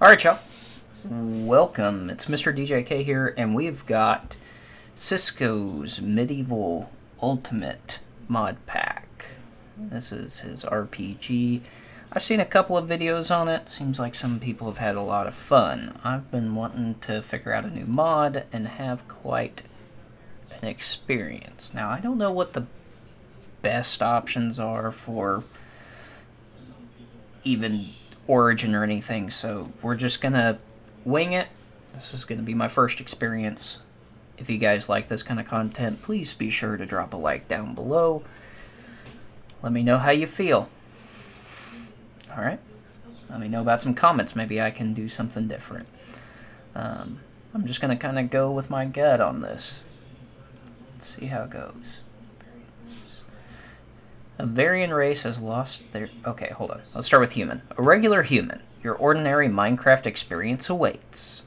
Alright, y'all. Welcome. It's Mr. DJK here, and we've got Cisco's Medieval Ultimate mod pack. This is his RPG. I've seen a couple of videos on it. Seems like some people have had a lot of fun. I've been wanting to figure out a new mod and have quite an experience. Now, I don't know what the best options are for even origin or anything, so we're just gonna wing it. This is gonna be my first experience. If you guys like this kind of content, please be sure to drop a like down below. Let me know how you feel. Alright? Let me know about some comments. Maybe I can do something different. I'm just gonna kind of go with my gut on this. Let's see how it goes. A Varian race has lost their... Okay, hold on. Let's start with human. A regular human. Your ordinary Minecraft experience awaits.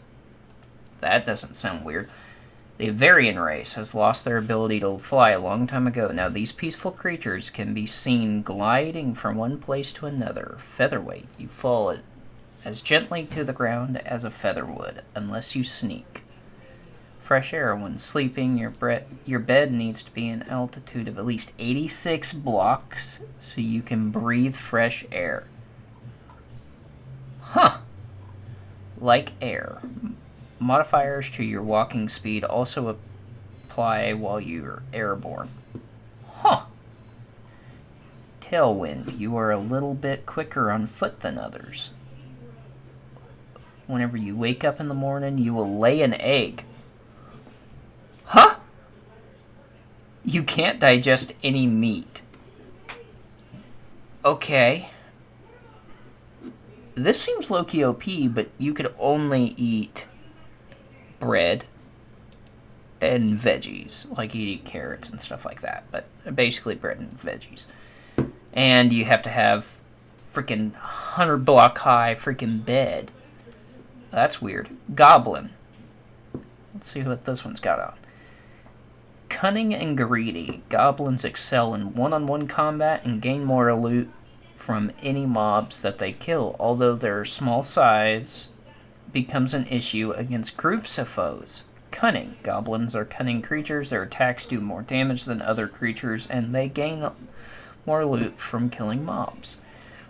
That doesn't sound weird. The Varian race has lost their ability to fly a long time ago. Now, these peaceful creatures can be seen gliding from one place to another. Featherweight. You fall as gently to the ground as a feather would, unless you sneak. Fresh air. When sleeping, your bed needs to be an altitude of at least 86 blocks so you can breathe fresh air. Huh. Like air. Modifiers to your walking speed also apply while you're airborne. Huh. Tailwind. You are a little bit quicker on foot than others. Whenever you wake up in the morning, you will lay an egg. Huh? You can't digest any meat. Okay. This seems low-key OP, but you could only eat bread and veggies. Like, you eat carrots and stuff like that, but basically bread and veggies. And you have to have freaking 100-block high freaking bed. That's weird. Goblin. Let's see what this one's got on. Cunning and greedy. Goblins excel in one-on-one combat and gain more loot from any mobs that they kill, although their small size becomes an issue against groups of foes. Cunning. Goblins are cunning creatures. Their attacks do more damage than other creatures, and they gain more loot from killing mobs.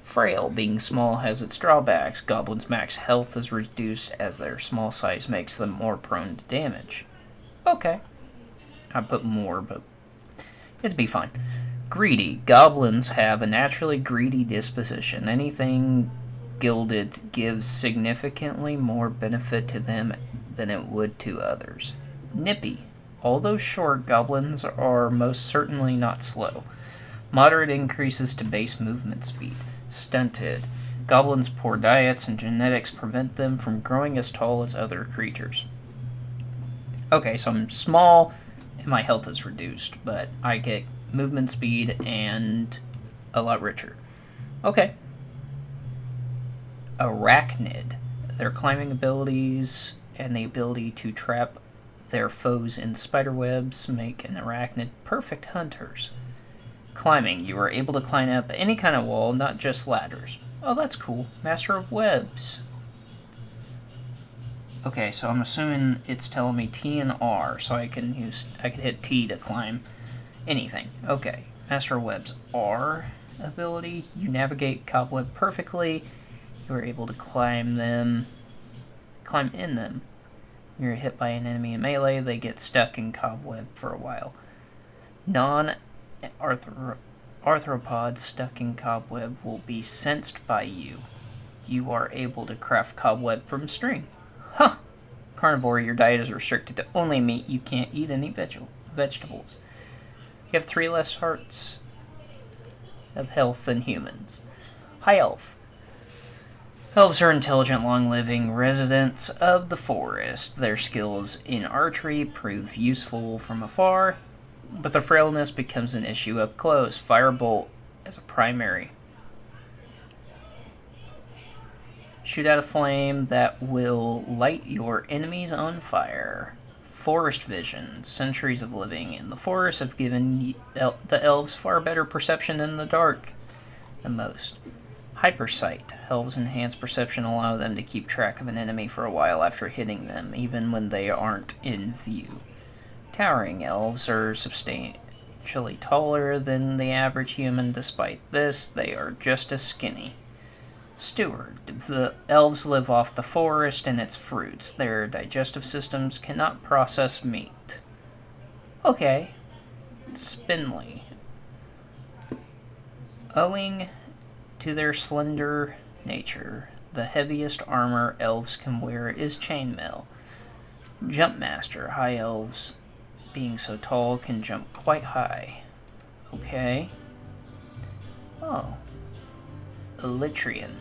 Frail. Being small has its drawbacks. Goblins' max health is reduced as their small size makes them more prone to damage. Okay. I put more, but it'd be fine. Greedy. Goblins have a naturally greedy disposition. Anything gilded gives significantly more benefit to them than it would to others. Nippy. Although short, goblins are most certainly not slow. Moderate increases to base movement speed. Stunted. Goblins' poor diets and genetics prevent them from growing as tall as other creatures. Okay, so I'm small and my health is reduced, but I get movement speed and a lot richer. Okay. Arachnid. Their climbing abilities and the ability to trap their foes in spiderwebs make an arachnid perfect hunters. Climbing. You are able to climb up any kind of wall, not just ladders. Oh, that's cool. Master of Webs. Okay, so I'm assuming it's telling me T and R, so I can hit T to climb anything. Okay. Master of Webs R ability. You navigate cobweb perfectly. You are able to climb in them. You're hit by an enemy in melee, they get stuck in cobweb for a while. Non-arthropods stuck in cobweb will be sensed by you. You are able to craft cobweb from string. Huh! Carnivore, your diet is restricted to only meat. You can't eat any vegetables. You have 3 less hearts of health than humans. High Elf. Elves are intelligent, long-living residents of the forest. Their skills in archery prove useful from afar, but their frailness becomes an issue up close. Firebolt as a primary. Shoot out a flame that will light your enemies on fire. Forest vision. Centuries of living in the forest have given the elves far better perception in the dark than most. Hypersight. Elves' enhanced perception allow them to keep track of an enemy for a while after hitting them, even when they aren't in view. Towering. Elves are substantially taller than the average human. Despite this, they are just as skinny. Steward. The elves live off the forest and its fruits. Their digestive systems cannot process meat. Okay. Spindly. Owing to their slender nature, the heaviest armor elves can wear is chainmail. Jumpmaster. High elves, being so tall, can jump quite high. Okay. Oh. Elytrian.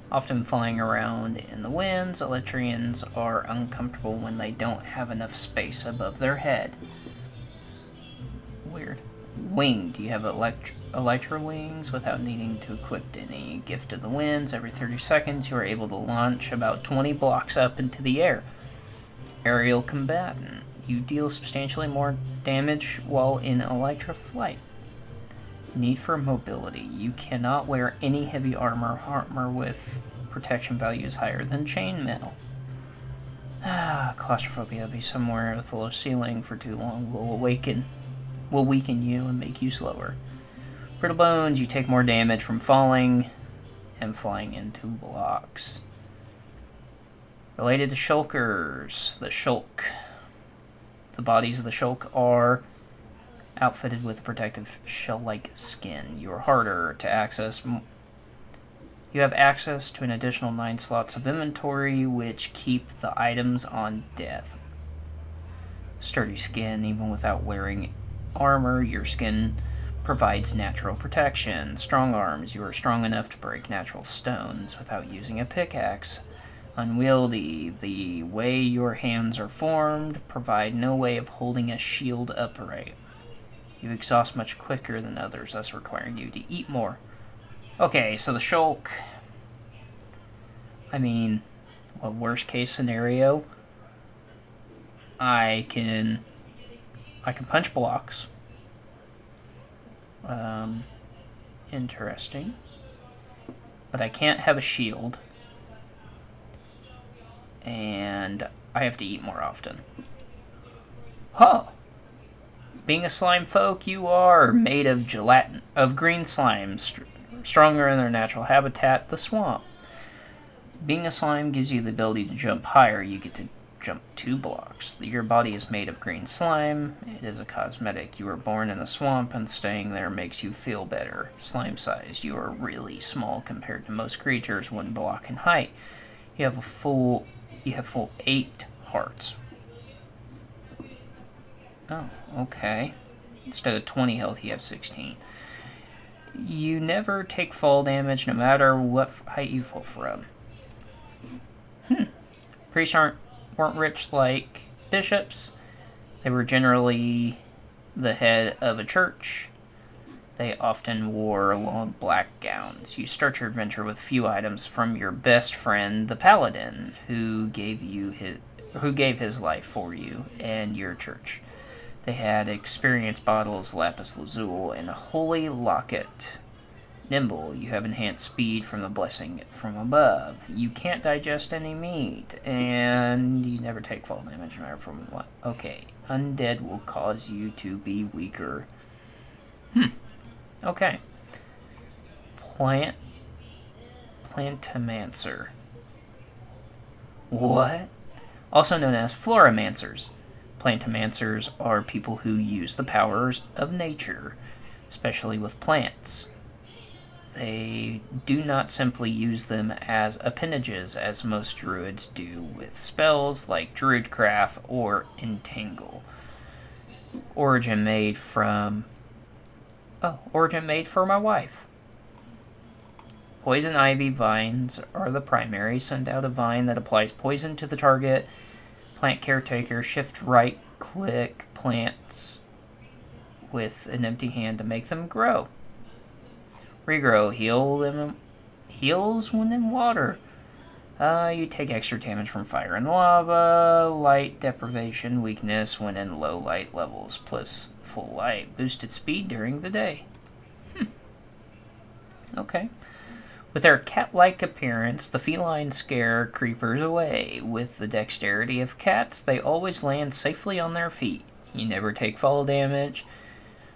Often flying around in the winds, Elytrians are uncomfortable when they don't have enough space above their head. Weird. Winged. You have Elytra wings without needing to equip any. Gift of the Winds. Every 30 seconds, you are able to launch about 20 blocks up into the air. Aerial Combatant. You deal substantially more damage while in Elytra flight. Need for mobility. You cannot wear any heavy armor with protection values higher than chainmail. Claustrophobia. Be somewhere with a low ceiling for too long will weaken you and make you slower. Brittle Bones. You take more damage from falling and flying into blocks. Related to Shulkers. The Shulk. The bodies of the Shulk are outfitted with protective shell-like skin. You are harder to access. You have access to an additional 9 slots of inventory, which keep the items on death. Sturdy skin. Even without wearing armor, your skin provides natural protection. Strong arms. You are strong enough to break natural stones without using a pickaxe. Unwieldy. The way your hands are formed provide no way of holding a shield upright. You exhaust much quicker than others, thus requiring you to eat more. Okay, so the Shulk. I mean, well, worst case scenario, I can punch blocks. Interesting. But I can't have a shield. And I have to eat more often. Huh. Being a slime folk, you are made of gelatin, of green slime, stronger in their natural habitat, the swamp. Being a slime gives you the ability to jump higher. You get to jump 2 blocks. Your body is made of green slime. It is a cosmetic. You were born in a swamp, and staying there makes you feel better. Slime size. You are really small compared to most creatures, 1 block in height. You have full 8 hearts. Oh, okay. Instead of 20 health, you have 16. You never take fall damage no matter what height you fall from. Priests weren't rich like bishops. They were generally the head of a church. They often wore long black gowns. You start your adventure with few items from your best friend, the paladin, who gave his life for you and your church. They had experience bottles, lapis lazuli, and a holy locket. Nimble. You have enhanced speed from the blessing from above. You can't digest any meat, and you never take fall damage no matter from what. Okay. Undead will cause you to be weaker. Okay. Plantomancer. What? Also known as Floramancers. Plantomancers are people who use the powers of nature, especially with plants. They do not simply use them as appendages, as most druids do with spells like Druidcraft or Entangle. Origin made for my wife. Poison ivy vines are the primary. Send out a vine that applies poison to the target. Plant caretaker, shift right click plants with an empty hand to make them grow. Regrow, heals when in water. You take extra damage from fire and lava, light deprivation, weakness when in low light levels, plus full light. Boosted speed during the day. Okay. With their cat-like appearance, the felines scare creepers away. With the dexterity of cats, they always land safely on their feet. You never take fall damage.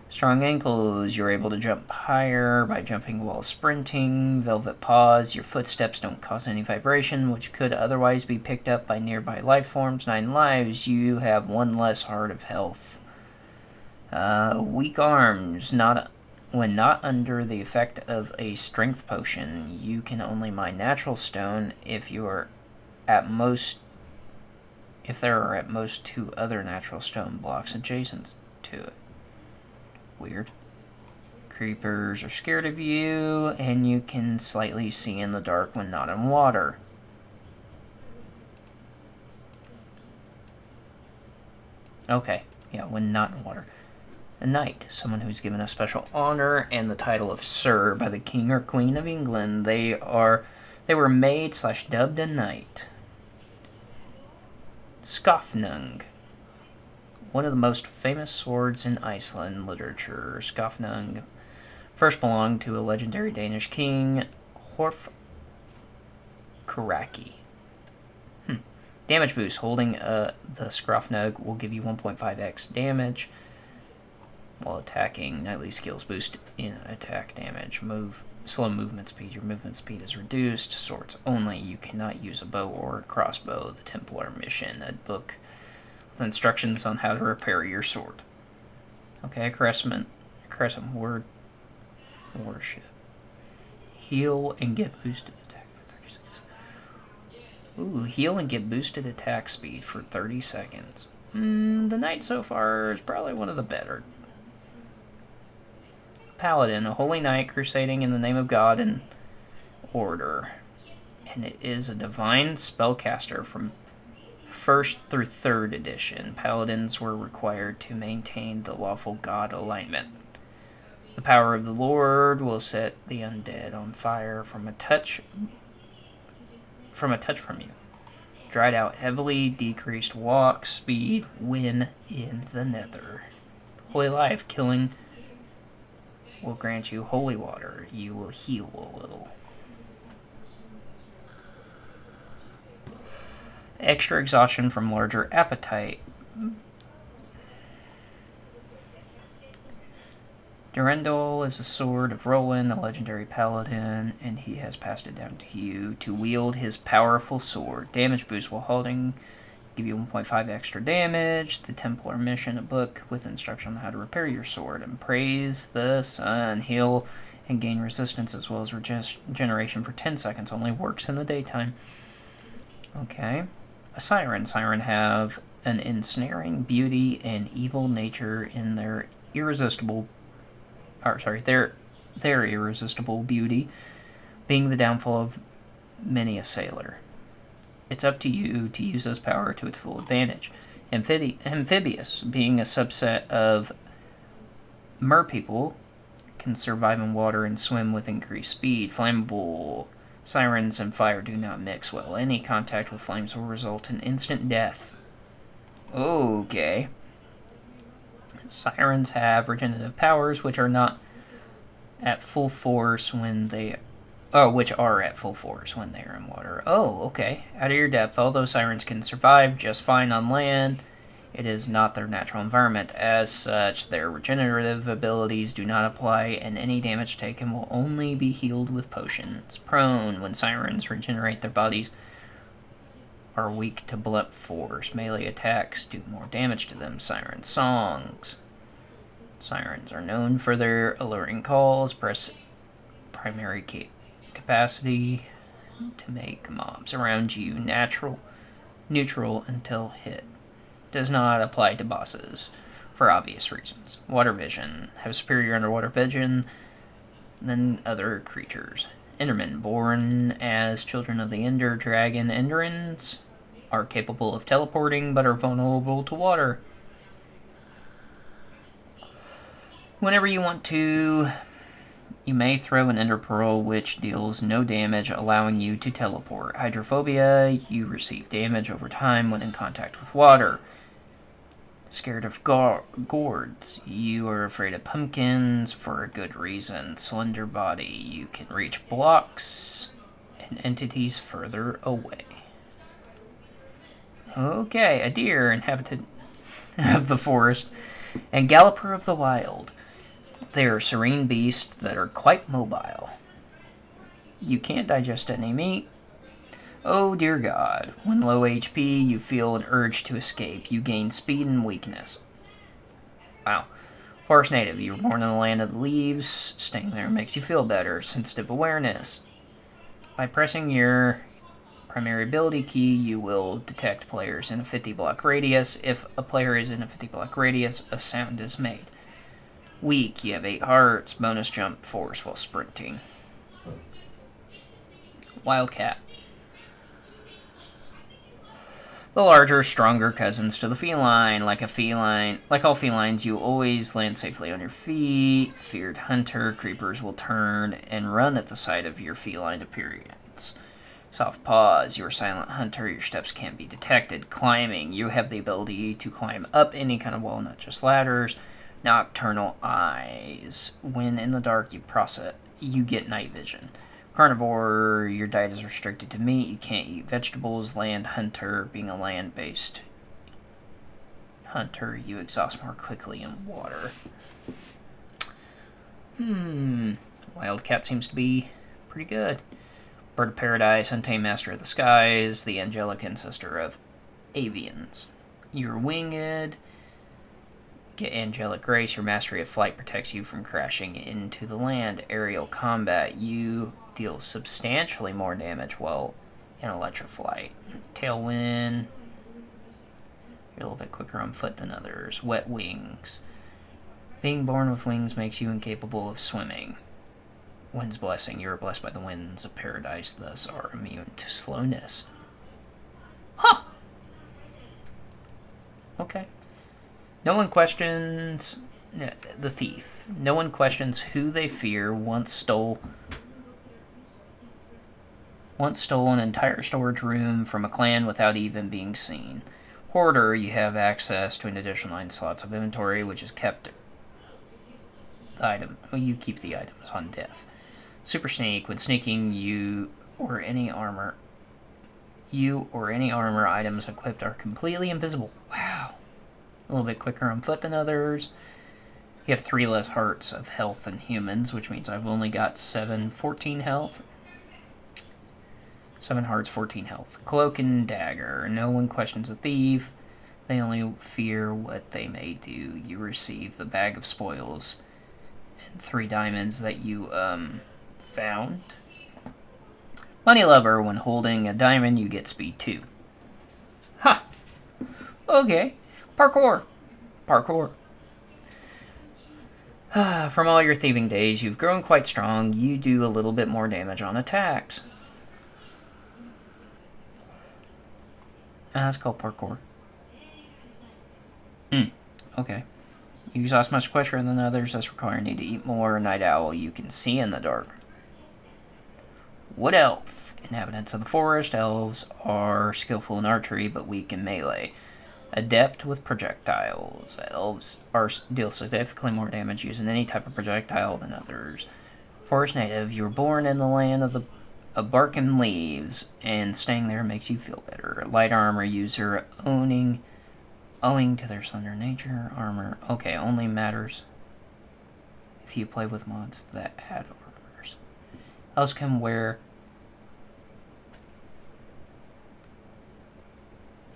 Strong ankles, you're able to jump higher by jumping while sprinting. Velvet paws, your footsteps don't cause any vibration, which could otherwise be picked up by nearby life forms. 9 lives, you have 1 less heart of health. Weak arms, when not under the effect of a strength potion. You can only mine natural stone if there are at most 2 other natural stone blocks adjacent to it. Weird. Creepers are scared of you, and you can slightly see in the dark when not in water. Okay, yeah, when not in water. A knight, someone who's given a special honor and the title of Sir by the King or Queen of England. They were made/dubbed a knight. Skofnung. One of the most famous swords in Iceland literature. Skofnung first belonged to a legendary Danish king, Horf Karaki. Damage boost. Holding the Skofnung will give you 1.5x damage while attacking. Knightly skills boost in attack damage. Slow movement speed. Your movement speed is reduced. Swords only. You cannot use a bow or a crossbow. The Templar Mission. A book with instructions on how to repair your sword. Okay, Crescent Warship. Heal and get boosted attack for 30 seconds. Ooh, heal and get boosted attack speed for 30 seconds. The knight so far is probably one of the better. Paladin, a holy knight crusading in the name of God and order. And it is a divine spellcaster from 1st through 3rd edition. Paladins were required to maintain the lawful god alignment. The power of the Lord will set the undead on fire from a touch from you. Dried out heavily decreased walk speed when in the nether. Holy life, killing will grant you holy water. You will heal a little. Extra exhaustion from larger appetite. Durendal is the sword of Roland, a legendary paladin, and he has passed it down to you to wield his powerful sword. Damage boost while holding, give you 1.5 extra damage. The Templar Mission, a book with instruction on how to repair your sword. And Praise the Sun, heal and gain resistance as well as regeneration for 10 seconds. Only works in the daytime. Okay. A Siren. Siren have an ensnaring beauty and evil nature in their irresistible beauty, being the downfall of many a sailor. It's up to you to use this power to its full advantage. Amphibious, being a subset of merpeople, can survive in water and swim with increased speed. Flammable. Sirens and fire do not mix well. Any contact with flames will result in instant death. Okay. Sirens have regenerative powers, which are not at full force when they... which are at full force when they are in water. Oh, okay. Out of your depth, although sirens can survive just fine on land, it is not their natural environment. As such, their regenerative abilities do not apply, and any damage taken will only be healed with potions. Prone. When sirens regenerate, their bodies are weak to blunt force. Melee attacks do more damage to them. Siren songs. Sirens are known for their alluring calls. Press primary capacity to make mobs around you neutral until hit. Does not apply to bosses for obvious reasons. Water vision. Have superior underwater vision than other creatures. Endermen, born as children of the Ender Dragon. Enderins are capable of teleporting but are vulnerable to water. Whenever you want to, you may throw an Ender Pearl, which deals no damage, allowing you to teleport. Hydrophobia, you receive damage over time when in contact with water. Scared of gourds. You are afraid of pumpkins for a good reason. Slender body. You can reach blocks and entities further away. Okay, a deer, inhabitant of the forest, and galloper of the wild. They are serene beasts that are quite mobile. You can't digest any meat. Oh dear God, when low HP, you feel an urge to escape. You gain speed and weakness. Wow. Forest native, you were born in the land of the leaves. Staying there makes you feel better. Sensitive awareness. By pressing your primary ability key, you will detect players in a 50 block radius. If a player is in a 50 block radius, a sound is made. Weak, you have 8 hearts. Bonus jump force while sprinting. Wildcat. The larger, stronger cousins to the feline. Like all felines, you always land safely on your feet. Feared hunter, creepers will turn and run at the sight of your feline appearance. Soft paws, you're a silent hunter, your steps can't be detected. Climbing, you have the ability to climb up any kind of wall, not just ladders. Nocturnal eyes, when in the dark you get night vision. Carnivore, your diet is restricted to meat, you can't eat vegetables. Land hunter, being a land-based hunter, you exhaust more quickly in water. Wildcat seems to be pretty good. Bird of Paradise, Untamed Master of the Skies, the angelic ancestor of avians. You're winged. Get angelic grace. Your mastery of flight protects you from crashing into the land. Aerial combat. You deal substantially more damage while in electroflight. Tailwind. You're a little bit quicker on foot than others. Wet wings. Being born with wings makes you incapable of swimming. Wind's blessing. You are blessed by the winds of paradise, thus are immune to slowness. Huh! Okay. No one questions the thief. No one questions who they fear. Once stole an entire storage room from a clan without even being seen. Hoarder, you have access to an additional 9 slots of inventory, which is kept the item. Well, you keep the items on death. Super sneak, when sneaking, you or any armor items equipped are completely invisible. Wow. A little bit quicker on foot than others. You have 3 less hearts of health than humans, which means I've only got 14 health. 7 hearts, 14 health. Cloak and dagger. No one questions a thief. They only fear what they may do. You receive the bag of spoils and 3 diamonds that you found. Money lover. When holding a diamond, you get speed 2. Ha! Okay. Parkour. From all your thieving days, you've grown quite strong. You do a little bit more damage on attacks. That's called parkour. Okay. You exhaust much quicker than others, thus requiring you to eat more. Night owl, you can see in the dark. Wood elf. Inhabitants of the forest. Elves are skillful in archery, but weak in melee. Adept with projectiles. Elves deal significantly more damage using any type of projectile than others. Forest native, you were born in the land of bark and leaves, and staying there makes you feel better. Light armor user, owing to their slender nature. Armor, okay, only matters if you play with mods that add armors. Elves can wear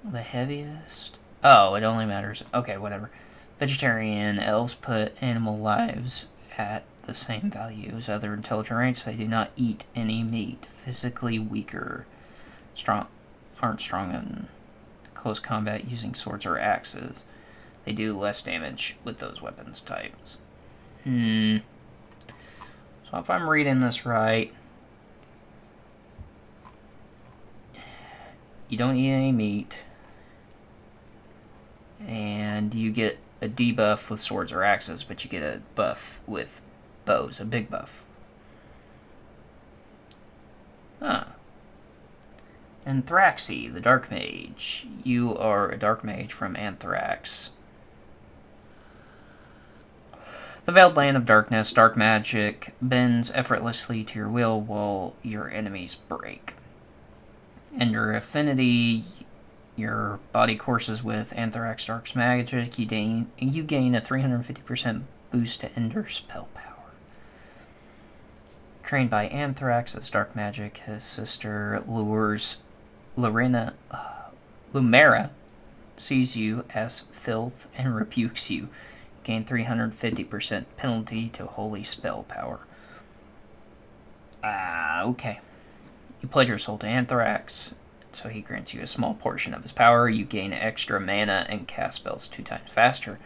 the heaviest. Oh, it only matters. Okay, whatever. Vegetarian. Elves put animal lives at the same value as other intelligent races. They do not eat any meat. Physically weaker. Aren't strong in close combat using swords or axes. They do less damage with those weapons types. So if I'm reading this right, you don't eat any meat. And you get a debuff with swords or axes, but you get a buff with bows, a big buff. Anthraxy, the Dark Mage. You are a Dark Mage from Anthrax. The Veiled Land of Darkness, dark magic bends effortlessly to your will while your enemies break. And your affinity, your body courses with Anthrax Dark's magic, you gain a 350% boost to Ender spell power. Trained by Anthrax's dark magic, his sister Lumera sees you as filth and rebukes you. Gain 350% penalty to holy spell power. Okay. You pledge your soul to Anthrax, so he grants you a small portion of his power. You gain extra mana and cast spells 2 times faster.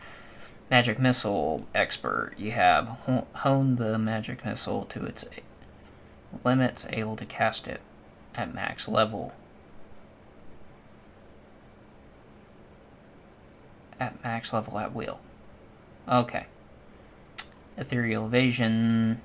Magic Missile Expert. You have honed the Magic Missile to its limits, able to cast it at max level. At max level at will. Okay. Ethereal Evasion.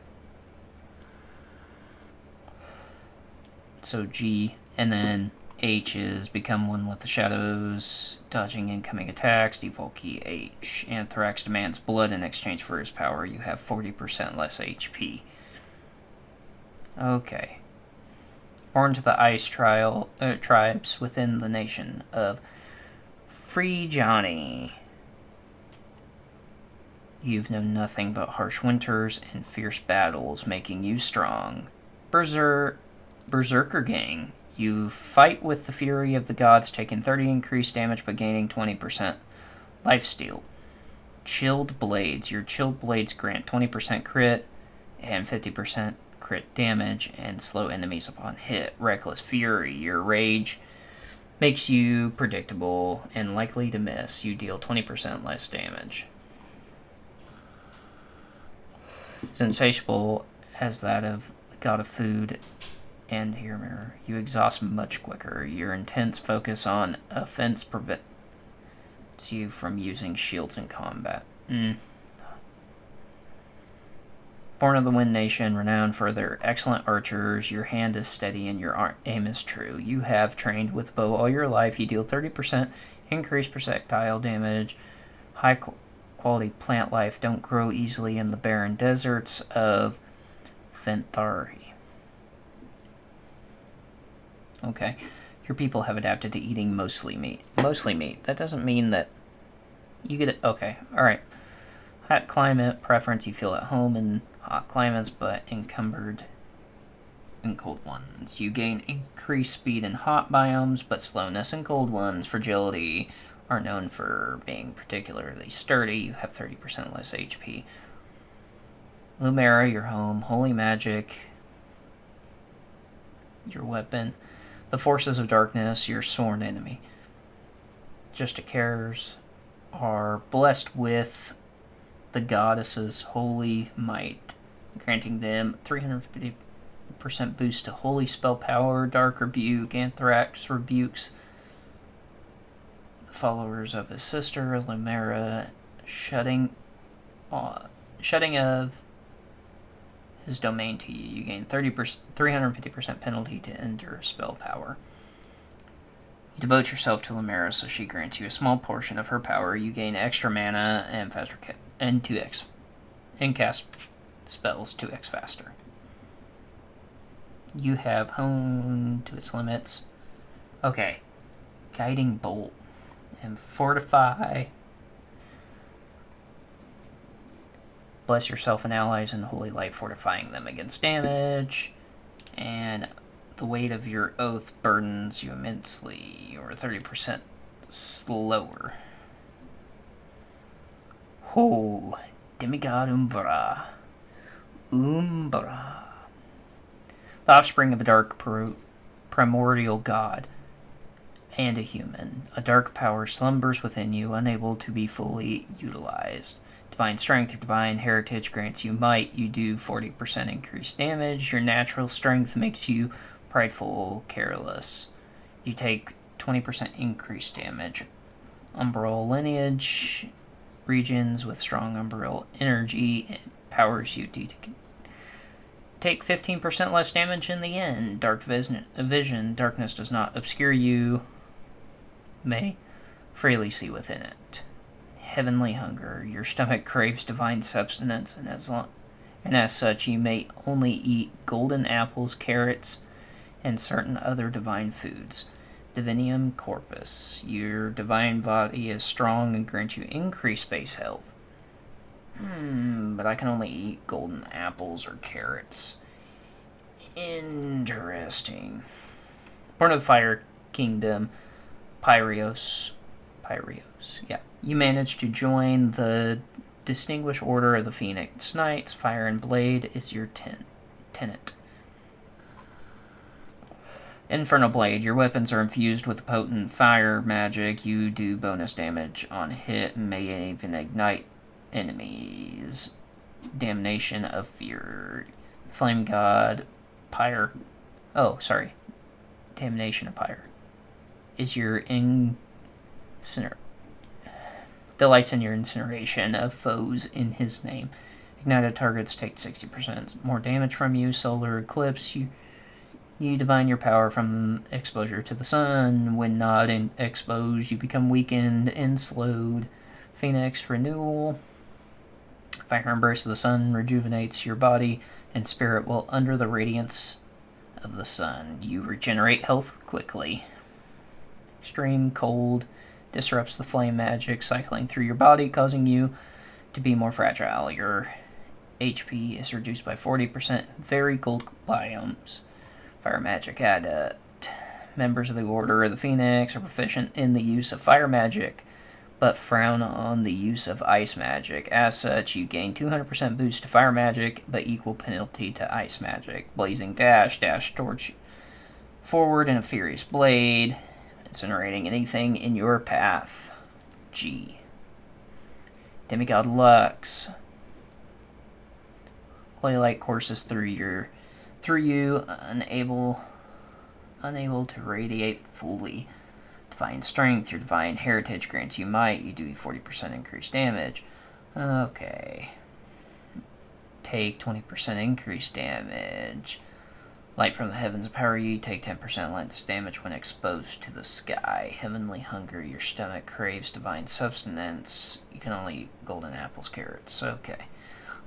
So G, and then H is become one with the shadows, dodging incoming attacks, default key H. Anthrax demands blood in exchange for his power. You have 40% less HP. Okay. Born to the ice tribes within the nation of Free Johnny. You've known nothing but harsh winters and fierce battles, making you strong. Berserker Gang. You fight with the fury of the gods, taking 30 increased damage but gaining 20% lifesteal. Chilled Blades. Your Chilled Blades grant 20% crit and 50% crit damage and slow enemies upon hit. Reckless Fury. Your rage makes you predictable and likely to miss. You deal 20% less damage. It's insatiable as that of the god of food and here mirror. You exhaust much quicker. Your intense focus on offense prevents you from using shields in combat. Born of the Wind Nation, renowned for their excellent archers, your hand is steady and your aim is true. You have trained with bow all your life. You deal 30% increased projectile damage. High quality plant life don't grow easily in the barren deserts of Fenthari. Okay. Your people have adapted to eating mostly meat. Mostly meat. That doesn't mean that you get it. Okay. Alright. Hot climate preference. You feel at home in hot climates, but encumbered in cold ones. You gain increased speed in hot biomes, but slowness in cold ones. Fragility are known for being particularly sturdy. You have 30% less HP. Lumera, your home. Holy magic, your weapon. The forces of darkness, your sworn enemy. Justicars are blessed with the goddess's holy might, granting them 350% boost to holy spell power. Dark rebuke. Anthrax rebukes the followers of his sister Lumera, shutting of his domain to you. You gain 350% penalty to enter spell power. You devote yourself to Lumera, so she grants you a small portion of her power. You gain extra mana and faster and 2x, and cast spells 2x faster. You have honed to its limits. Okay. Guiding Bolt and Fortify. Bless yourself and allies in holy light, fortifying them against damage. And the weight of your oath burdens you immensely. You're 30% slower. Oh, Demigod Umbra. The offspring of a dark primordial god and a human. A dark power slumbers within you, unable to be fully utilized. Divine Strength or Divine Heritage grants you might. You do 40% increased damage. Your natural strength makes you prideful, careless. You take 20% increased damage. Umbral Lineage. Regions with strong umbral energy empowers you to take 15% less damage in the end. Dark vision. Darkness does not obscure you. May freely see within it. heavenly hunger. Your stomach craves divine substance, and as such, you may only eat golden apples, carrots, and certain other divine foods. Divinium corpus. Your divine body is strong and grants you increased base health. But I can only eat golden apples or carrots. Interesting. Born of the Fire Kingdom, Pyrios. Yeah. You managed to join the Distinguished Order of the Phoenix Knights. Fire and Blade is your tenet. Infernal Blade. Your weapons are infused with potent fire magic. You do bonus damage on hit and may even ignite enemies. Damnation of Fear. Flame God. Pyre. Oh, sorry. Damnation of Pyre. Is your delights in your incineration of foes in his name. Ignited targets take 60% more damage from you. Solar Eclipse. You divine your power from exposure to the sun. When not exposed, you become weakened and slowed. Phoenix Renewal. Fire Embrace of the Sun rejuvenates your body and spirit while under the radiance of the sun. You regenerate health quickly. Extreme Cold disrupts the flame magic cycling through your body, causing you to be more fragile. Your HP is reduced by 40%. Very cold biomes. Fire Magic Adept. Members of the Order of the Phoenix are proficient in the use of fire magic, but frown on the use of ice magic. As such, you gain 200% boost to fire magic, but equal penalty to ice magic. Blazing Dash, dash towards forward in a furious blade, incinerating anything in your path. G. Demigod Lux. Holy light courses through you, unable to radiate fully. Divine Strength. Your Divine Heritage grants you might. You do 40% increased damage. Okay. Take 20% increased damage. Light from the heavens empower you. Take 10% less damage when exposed to the sky. Heavenly Hunger. Your stomach craves divine substance. You can only eat golden apples, carrots. Okay.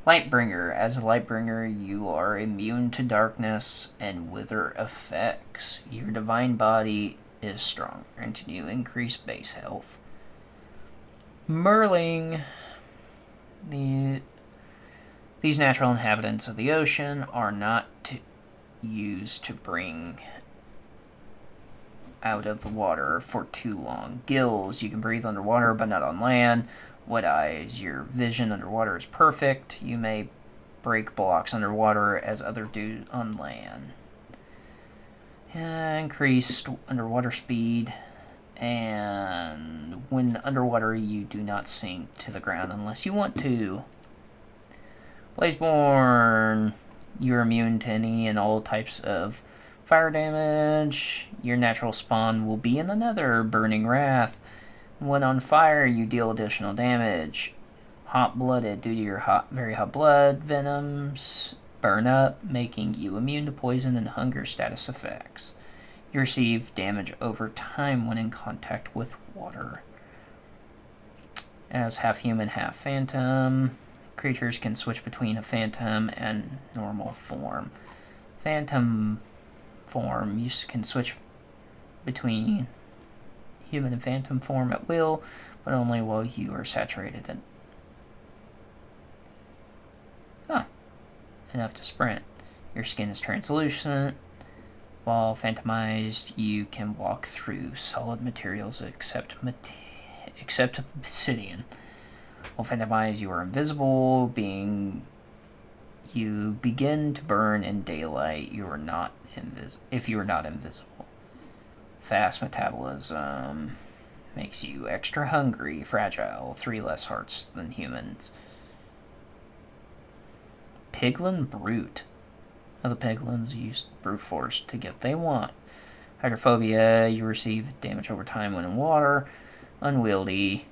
Lightbringer. As a Lightbringer, you are immune to darkness and wither effects. Your divine body is strong, granting you increased base health. Merling. These natural inhabitants of the ocean are not used to bring out of the water for too long. Gills. You can breathe underwater, but not on land. Wet eyes. Your vision underwater is perfect. You may break blocks underwater as others do on land. Increased underwater speed, and when underwater you do not sink to the ground unless you want to. Blazeborn. You're immune to any and all types of fire damage. Your natural spawn will be in the Nether. Burning Wrath. When on fire, you deal additional damage. Hot-blooded. Due to your very hot blood, venoms burn up, making you immune to poison and hunger status effects. You receive damage over time when in contact with water. As half-human, half-phantom, creatures can switch between a phantom and normal form. Phantom form, you can switch between human and phantom form at will, but only while you are saturated in enough to sprint. Your skin is translucent. While phantomized, you can walk through solid materials except obsidian. While phantomized, you are invisible. You begin to burn in daylight. If you are not invisible. Fast metabolism makes you extra hungry, fragile, 3 less hearts than humans. Piglin Brute. Other piglins use brute force to get what they want. Hydrophobia. You receive damage over time when in water. Unwieldy.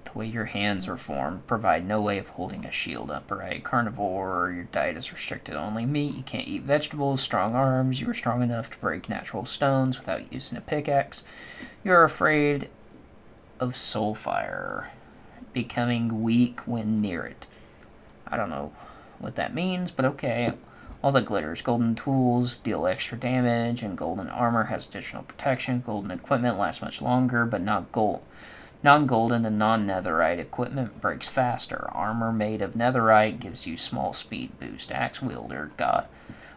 The way your hands are formed provide no way of holding a shield upright. Carnivore. Your diet is restricted to only meat. You can't eat vegetables. Strong arms. You are strong enough to break natural stones without using a pickaxe. You are afraid of Soulfire, becoming weak when near it. I don't know what that means, but okay. All that glitters. Golden tools deal extra damage, and golden armor has additional protection. Golden equipment lasts much longer, but not gold. Non-golden and non-netherite equipment breaks faster. Armor made of netherite gives you small speed boost. Axe wielder.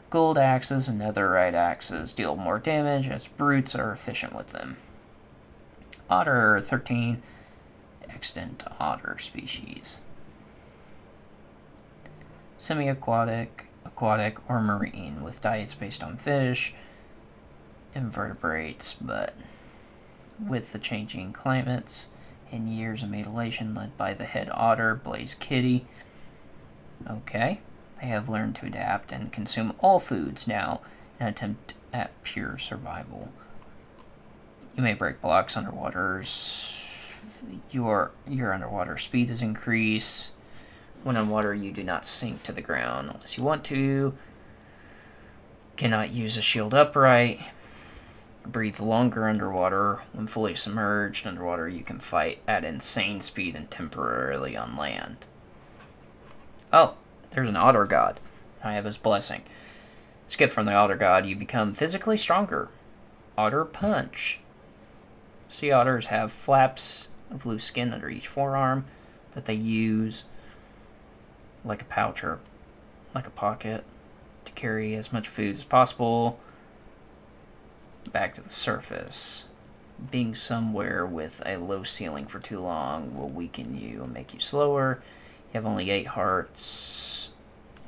Gold axes and netherite axes deal more damage, as brutes are efficient with them. Otter 13. Extant otter species. Semi-aquatic, aquatic, or marine, with diets based on fish, invertebrates, but with the changing climates and years of mutilation led by the head otter, Blaze Kitty. Okay, they have learned to adapt and consume all foods now in an attempt at pure survival. You may break blocks underwater. Your underwater speed is increased. When on water, you do not sink to the ground unless you want to. Cannot use a shield upright. Breathe longer underwater. When fully submerged underwater, you can fight at insane speed and temporarily on land. Oh, there's an otter god. I have his blessing. Skip from the otter god, you become physically stronger. Otter punch. Sea otters have flaps of loose skin under each forearm that they use like a pouch or like a pocket to carry as much food as possible back to the surface. Being somewhere with a low ceiling for too long will weaken you and make you slower. You have only 8 hearts.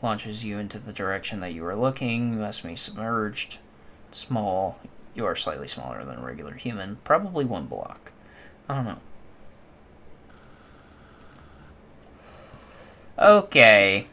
Launches you into the direction that you are looking. You must be submerged. Small. You are slightly smaller than a regular human. Probably 1 block. I don't know. Okay.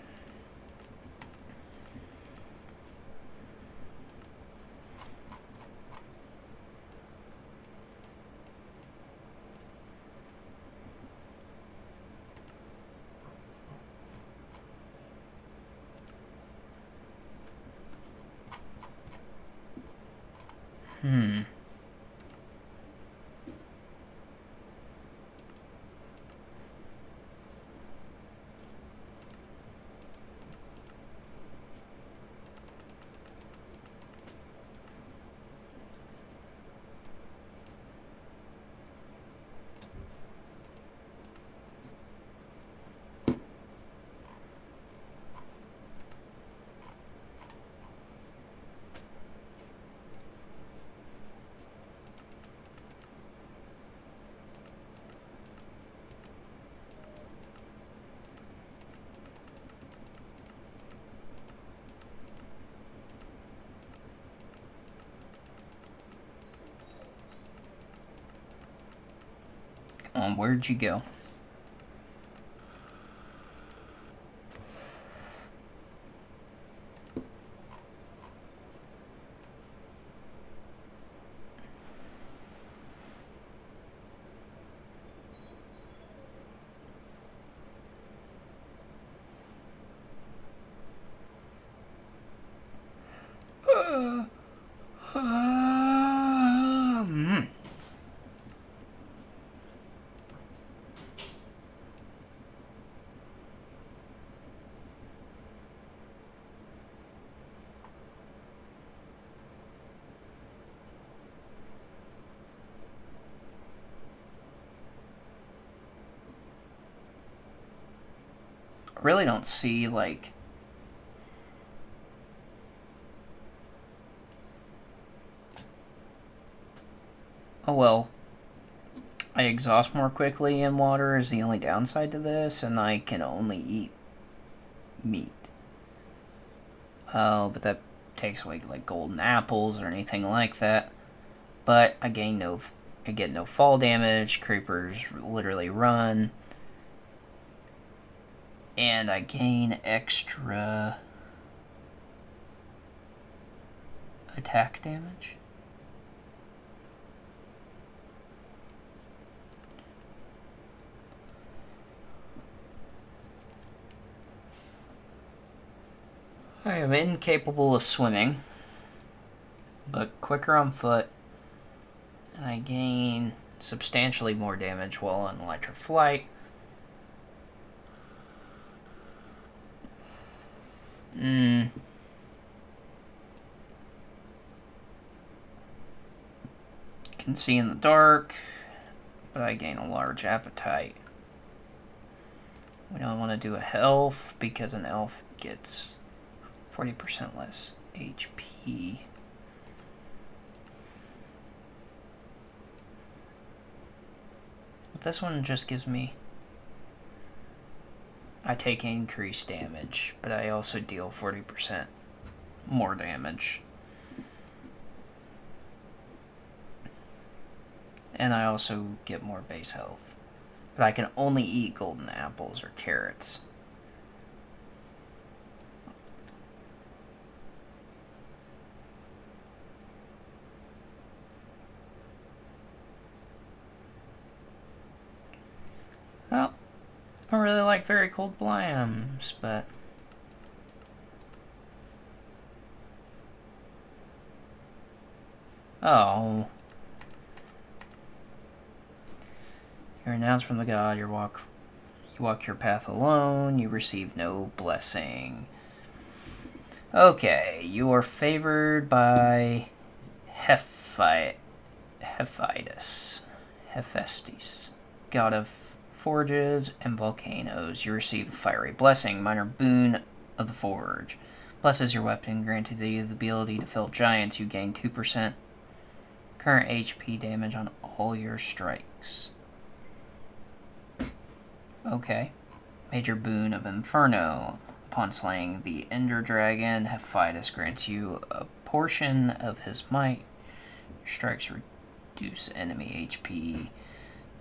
Where'd you go? Really don't see, like... Oh well. I exhaust more quickly in water is the only downside to this, and I can only eat meat. Oh, but that takes away, like, golden apples or anything like that. But I get no fall damage, creepers literally run. And I gain extra attack damage. I am incapable of swimming, but quicker on foot. And I gain substantially more damage while on electric flight. Can see in the dark, but I gain a large appetite. We don't want to do a elf because an elf gets 40% less HP. But this one just gives me... I take increased damage, but I also deal 40% more damage. And I also get more base health. But I can only eat golden apples or carrots. Well, I don't really like very cold biomes, but... Oh... You're announced from the god, you walk your path alone, you receive no blessing. Okay, you are favored by Hephaestus, god of forges and volcanoes. You receive a fiery blessing, minor boon of the forge. Blesses your weapon, granted you the ability to fell giants. You gain 2% current HP damage on all your strikes. Okay. Major boon of Inferno. Upon slaying the Ender Dragon, Hephaestus grants you a portion of his might. Your strikes reduce enemy HP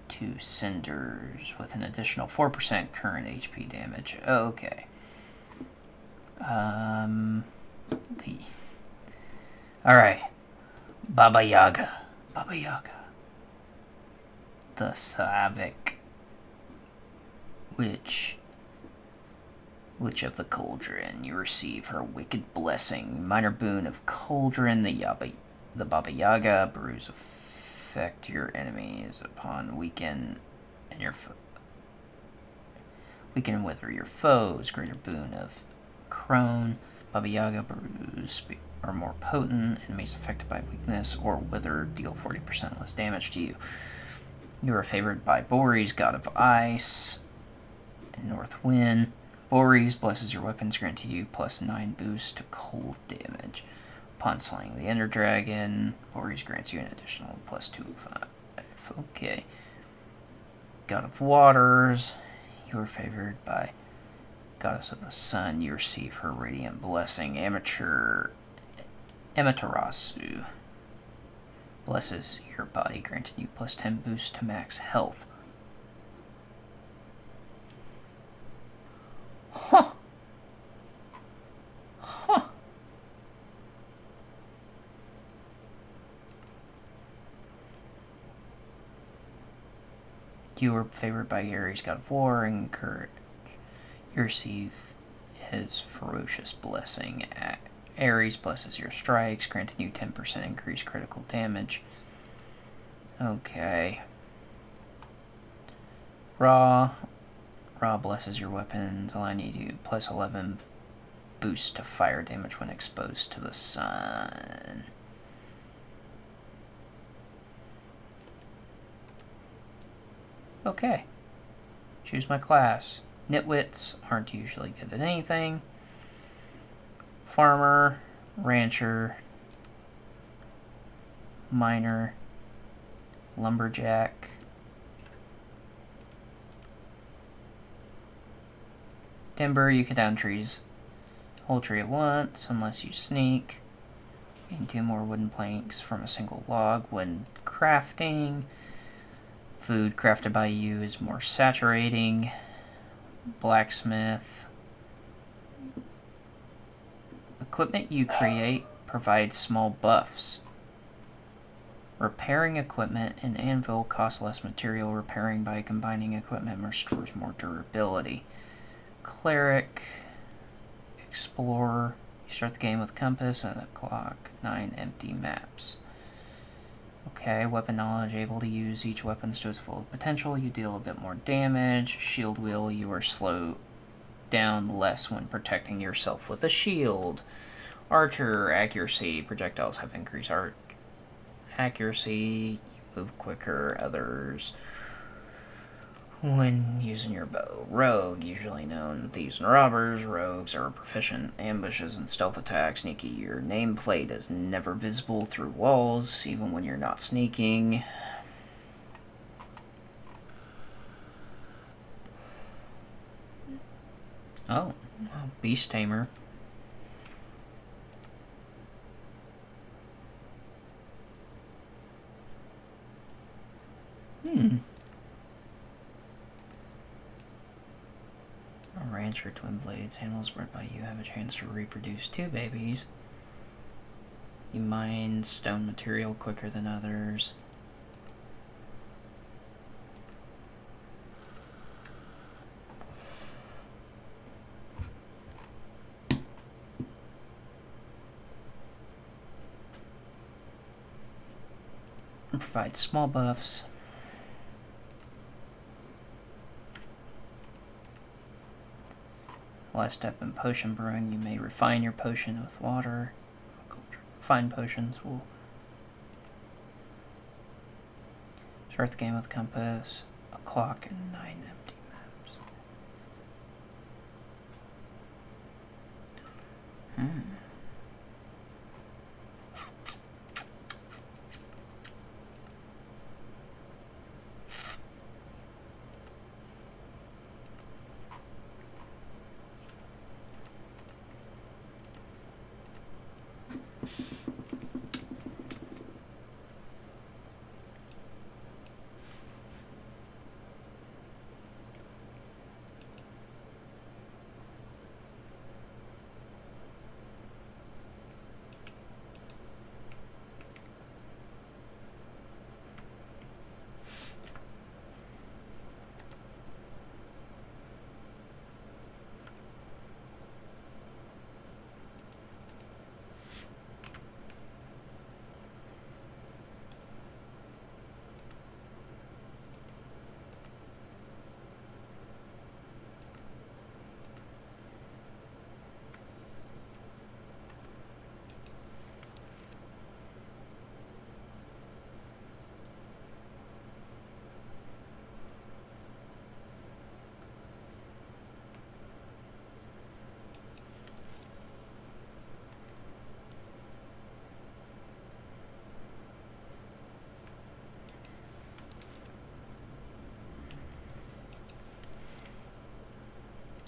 to cinders with an additional 4% current HP damage. Okay. Alright. Baba Yaga. Baba Yaga. The Slavic Witch of the Cauldron. You receive her wicked blessing. Minor boon of Cauldron. The Baba Yaga brews affect your enemies upon weaken and wither your foes. Greater boon of Crone. Baba Yaga brews are more potent. Enemies affected by weakness or wither deal 40% less damage to you. You are favored by Boris, god of ice and north wind. Boris blesses your weapons, granting you plus 9 boost to cold damage. Upon slaying the Ender Dragon, Boris grants you an additional plus 2/5. Okay. God of Waters, you are favored by Goddess of the Sun. You receive her radiant blessing. Amaterasu blesses your body, granting you plus 10 boost to max health. Huh. Huh. You are favored by Ares, god of war, and courage. You receive his ferocious blessing. Ares blesses your strikes, granting you 10% increased critical damage. Okay. Ra blesses your weapons, allowing you to plus 11 boost to fire damage when exposed to the sun. Okay. Choose my class. Nitwits aren't usually good at anything. Farmer, rancher, miner, lumberjack, timber. You can down trees, whole tree at once, unless you sneak. You can do more wooden planks from a single log when crafting. Food crafted by you is more saturating. Blacksmith. Equipment you create provides small buffs. Repairing equipment and anvil costs less material. Repairing by combining equipment restores more durability. Cleric. Explorer. You start the game with compass and a clock. 9 empty maps. Okay, weapon knowledge, able to use each weapon to its full potential. You deal a bit more damage. Shield wheel, you are slowed down less when protecting yourself with a shield. Archer, accuracy, projectiles have increased accuracy. You move quicker. Others, when using your bow. Rogue, usually known thieves and robbers. Rogues are proficient ambushes and stealth attacks. Sneaky, your nameplate is never visible through walls, even when you're not sneaking. Oh, Beast Tamer. A rancher, twin blades, animals bred by you have a chance to reproduce 2 babies. You mine stone material quicker than others. Provide small buffs. Last step in potion brewing, you may refine your potion with water. Fine potions will start the game with a compass, a clock, and 9 empty maps.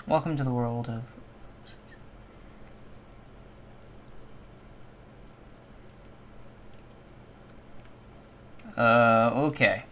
Welcome to the world of... okay.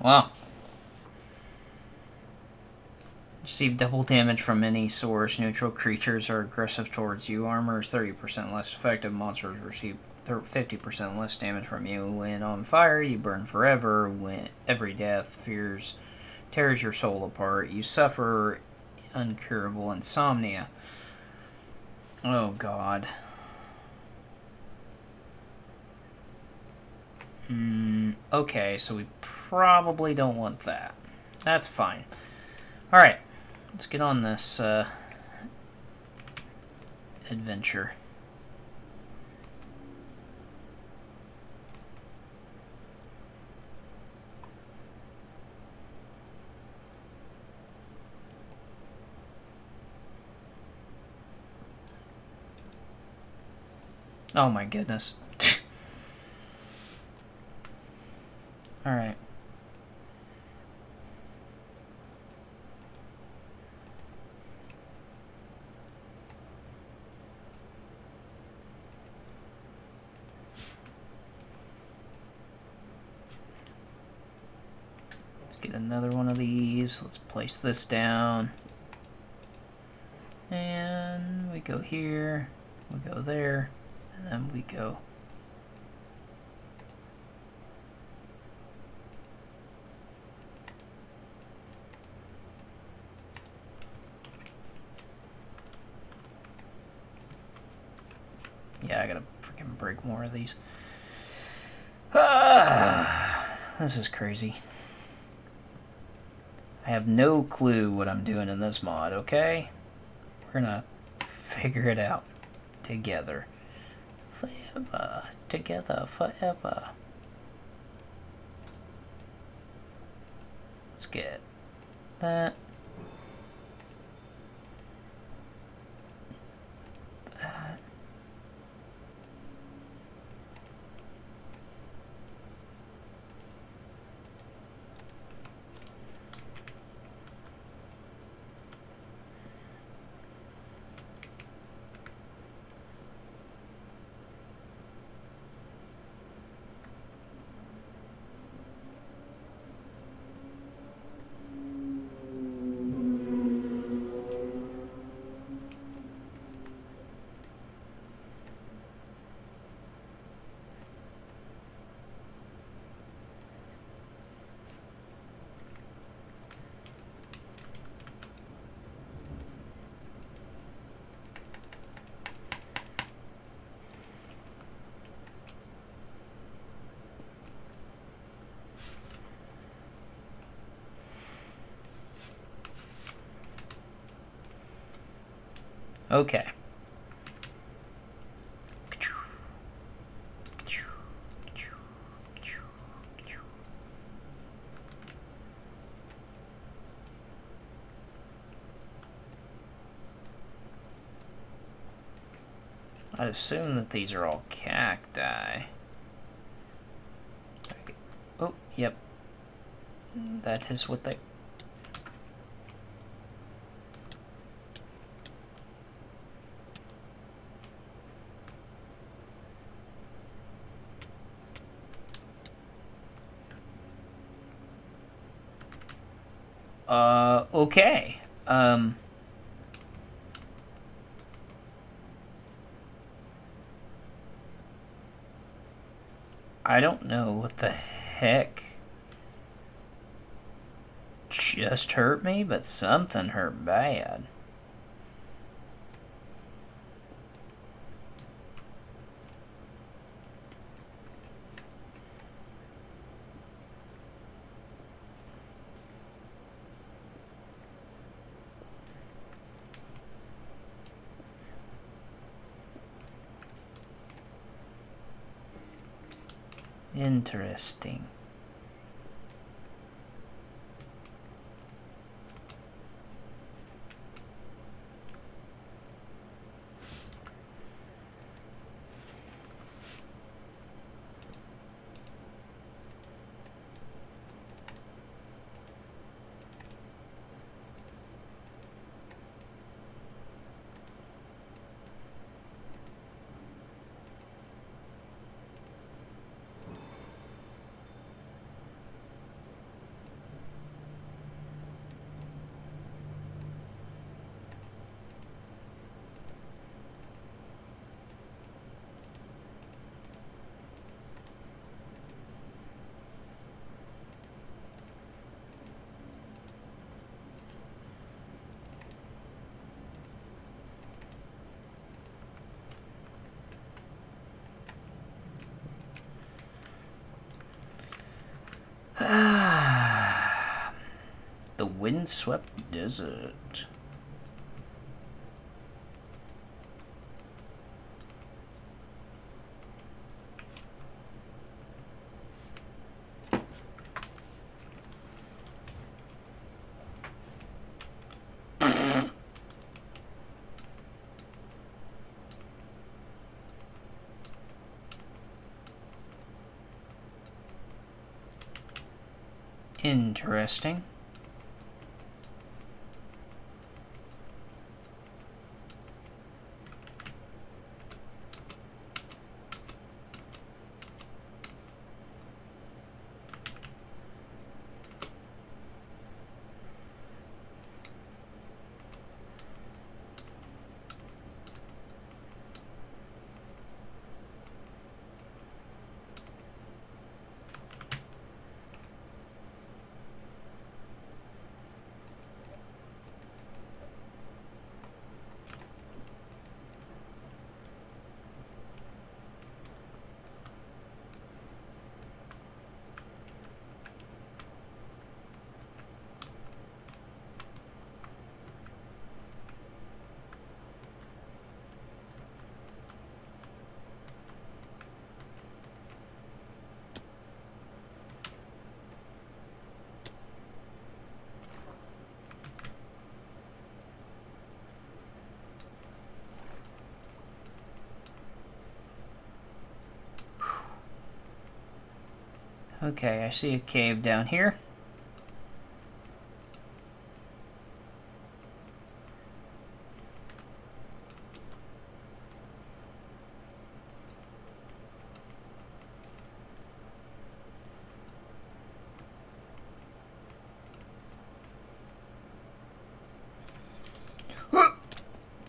Wow. Receive double damage from any source. Neutral creatures are aggressive towards you. Armor is 30% less effective. Monsters receive 50% less damage from you. When on fire, you burn forever. When every death tears your soul apart. You suffer uncurable insomnia. Oh, God. Okay, so we probably don't want that. That's fine. Alright, let's get on this adventure. Oh my goodness. Alright. Let's get another one of these. Let's place this down. And we go here, we go there, and then we go. Yeah, I gotta freaking break more of these. This is crazy. I have no clue what I'm doing in this mod, okay? We're gonna figure it out together. Forever. Together forever. Let's get that. That. Okay. I'd assume that these are all cacti. Oh, yep. That is what they... Okay. I don't know what the heck just hurt me, but something hurt bad. Interesting. The windswept desert. Interesting. Okay, I see a cave down here.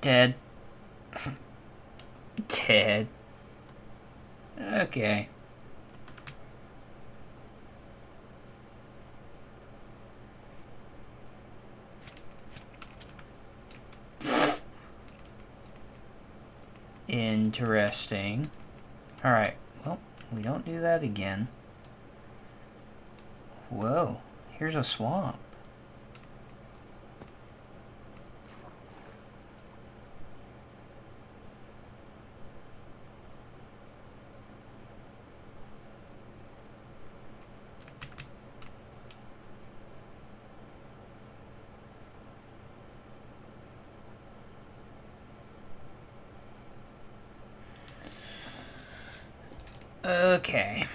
Dead. Dead. Okay. Interesting. Alright, well, we don't do that again. Whoa, here's a swamp. Okay.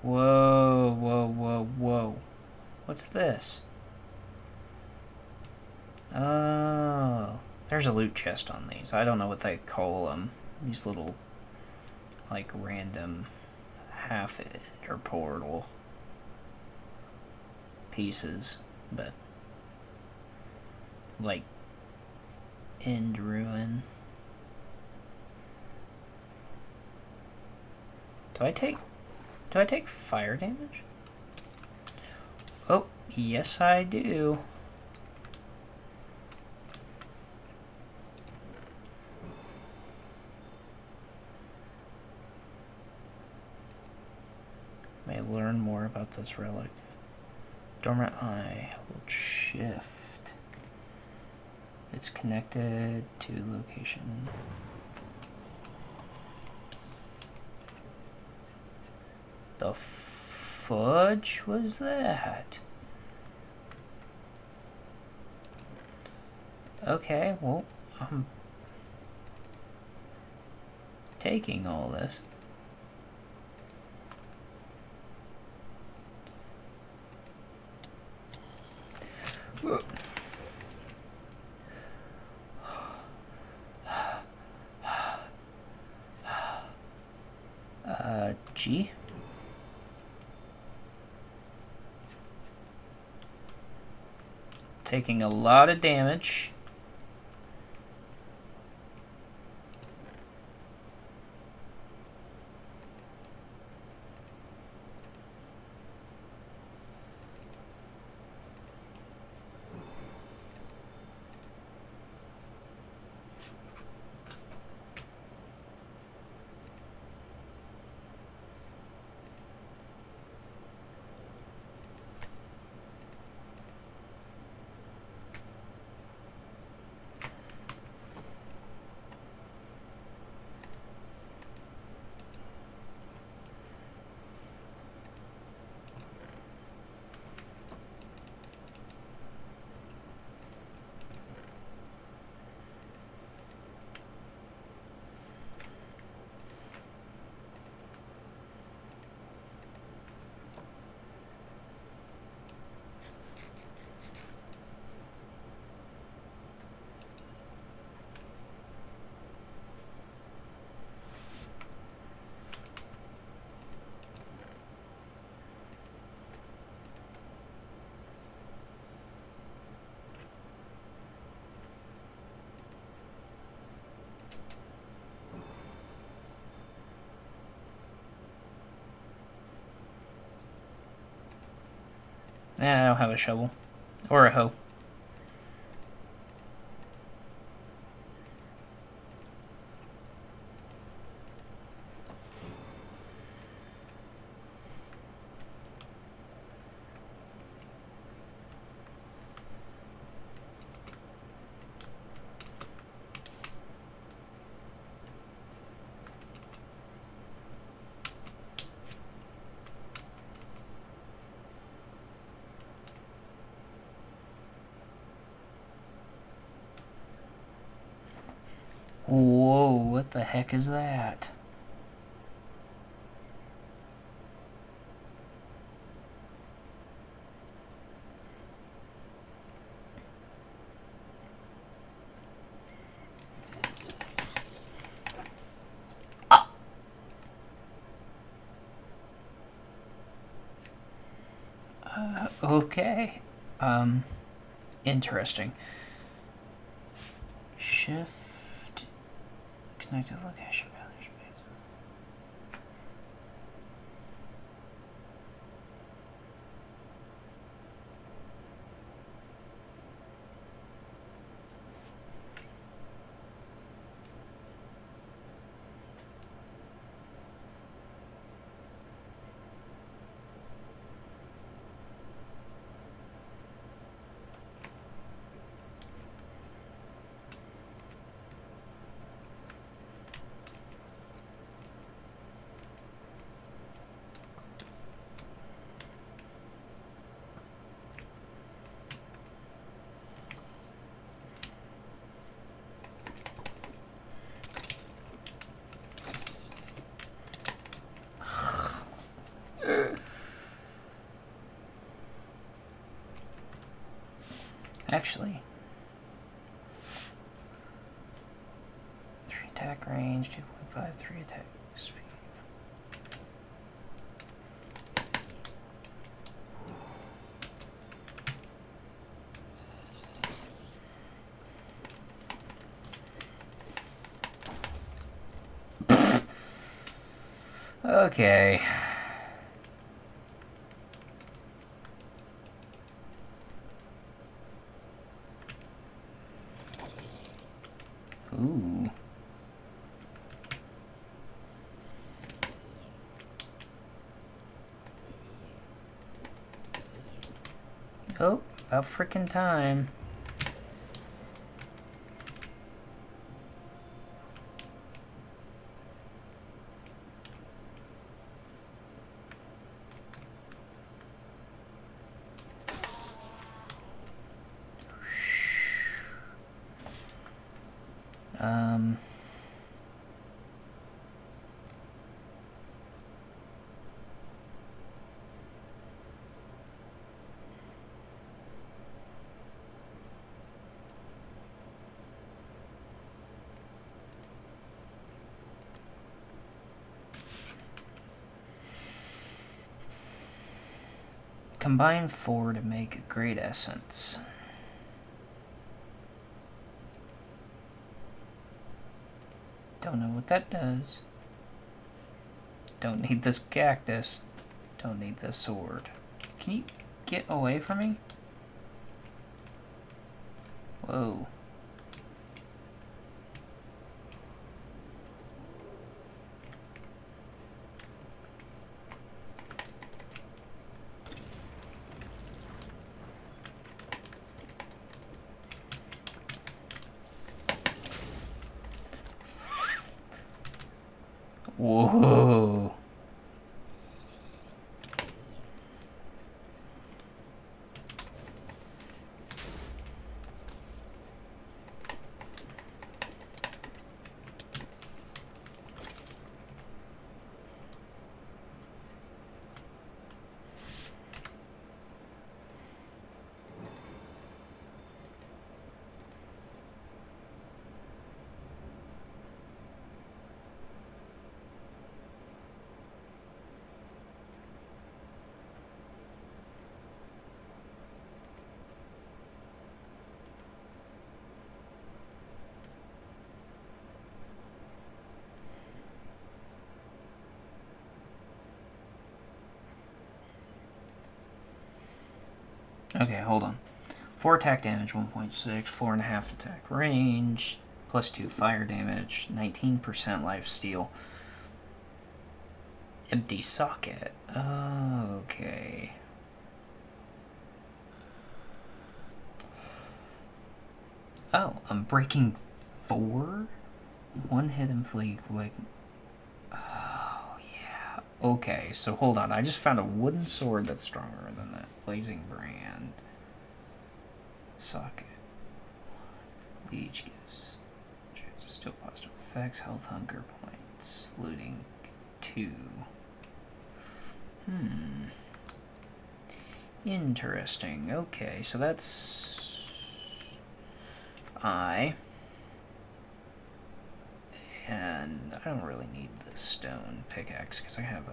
Whoa, whoa, whoa, whoa. What's this? Oh, there's a loot chest on these. I don't know what they call them. These little, like, random half-ender portal pieces, but like end ruin. Do I take fire damage? Oh, yes I do. May learn more about this relic. Dormant eye. Hold shift. It's connected to location. The fudge was that? Okay, well, I'm taking all this. G. Taking a lot of damage. I don't have a shovel. Or a hoe. Whoa, what the heck is that? Okay. Interesting. Shift. Connected location. Actually, 3 attack range, 2.5, 3 attack speed. Okay. Ooh. Oh, about frickin' time. Combine 4 to make a great essence. Don't know what that does. Don't need this cactus. Don't need this sword. Can you get away from me? Whoa. Whoa. Okay, hold on. 4 attack damage, 1.6, 4.5 attack range, plus 2 fire damage, 19% life steal. Empty socket. Okay. Oh, I'm breaking 4? One hit and flee quick. Oh, yeah. Okay, so hold on. I just found a wooden sword that's stronger than that. Blazing brand. Socket. Leech gives chance of still positive effects. Health hunger points. Looting 2. Interesting. Okay, so that's I. And I don't really need the stone pickaxe because I have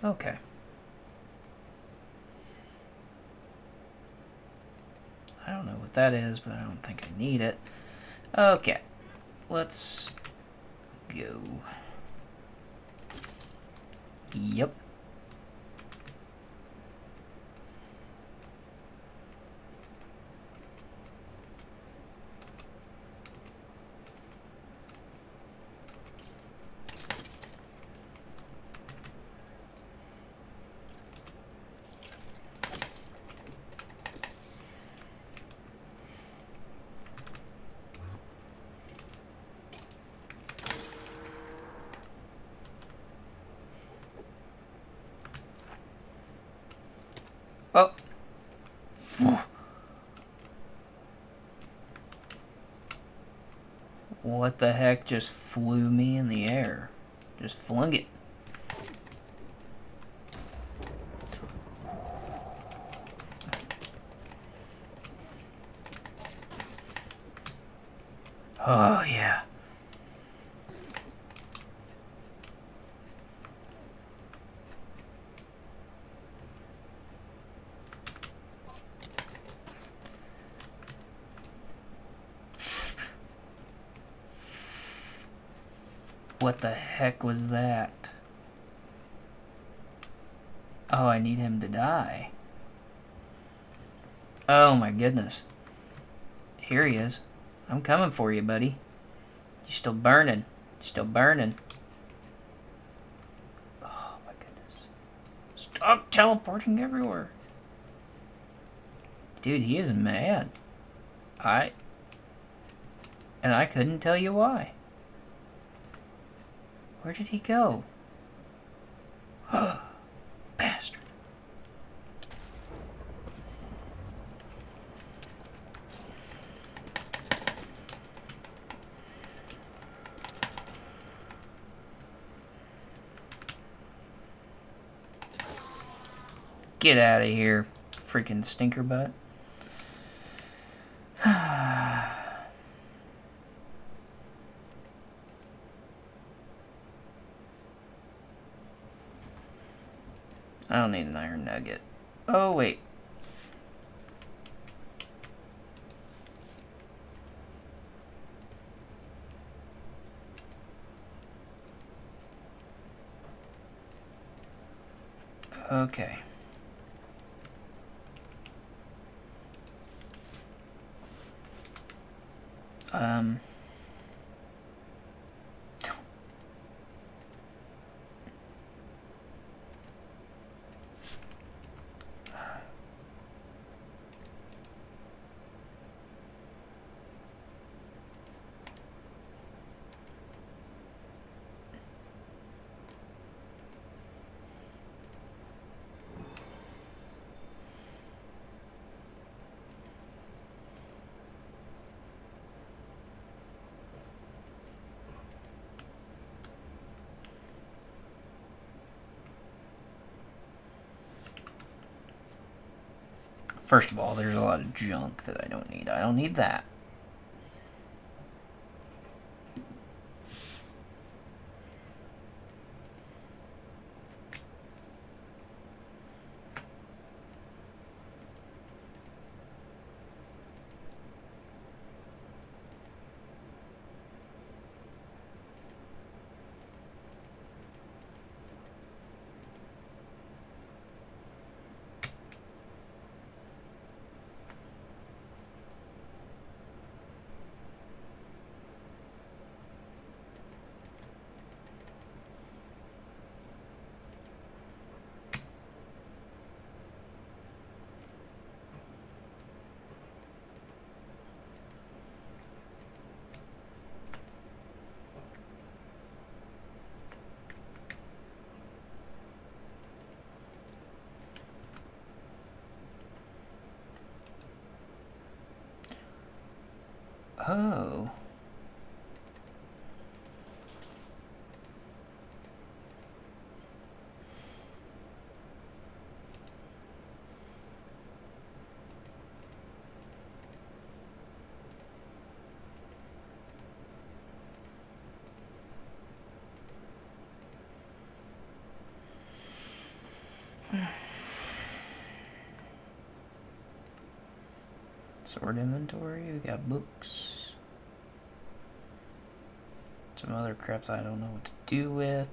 a... Okay. I don't know what that is, but I don't think I need it. Okay. Let's go. Yep. Oh. What the heck just flew me in the air? Just flung it. Oh, yeah. What the heck was that? Oh, I need him to die. Oh my goodness. Here he is. I'm coming for you, buddy. You're still burning. Still burning. Oh my goodness. Stop teleporting everywhere. Dude, he is mad. And I couldn't tell you why. Where did he go? Bastard. Get out of here, freaking stinker butt. I don't need an iron nugget. Oh, wait. Okay. First of all, there's a lot of junk that I don't need. I don't need that. Oh. Sort inventory, we got books. Some other crap that I don't know what to do with.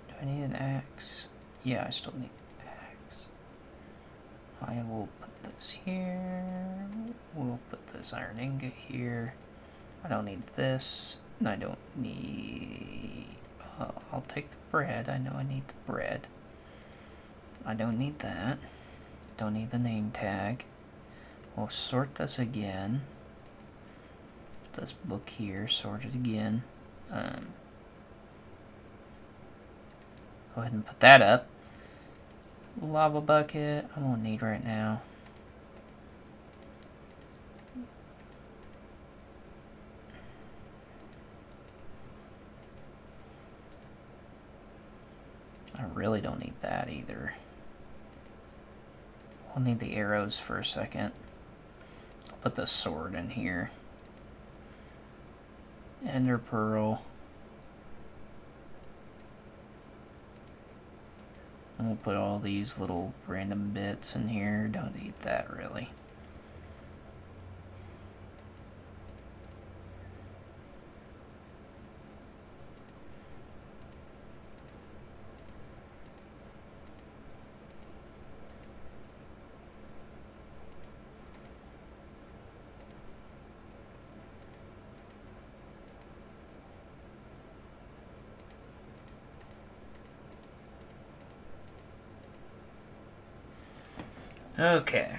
Do I need an axe? Yeah, I still need an axe. I will put this here. We'll put this iron ingot here. I don't need this. And I don't need... I'll take the bread. I know I need the bread. I don't need that. Don't need the name tag. We'll sort this again. This book here, sort it again. Go ahead and put that up. Lava bucket, I won't need right now. I really don't need that either. I'll need the arrows for a second. I'll put the sword in here. Ender pearl. And we'll put all these little random bits in here. Don't need that really. Okay.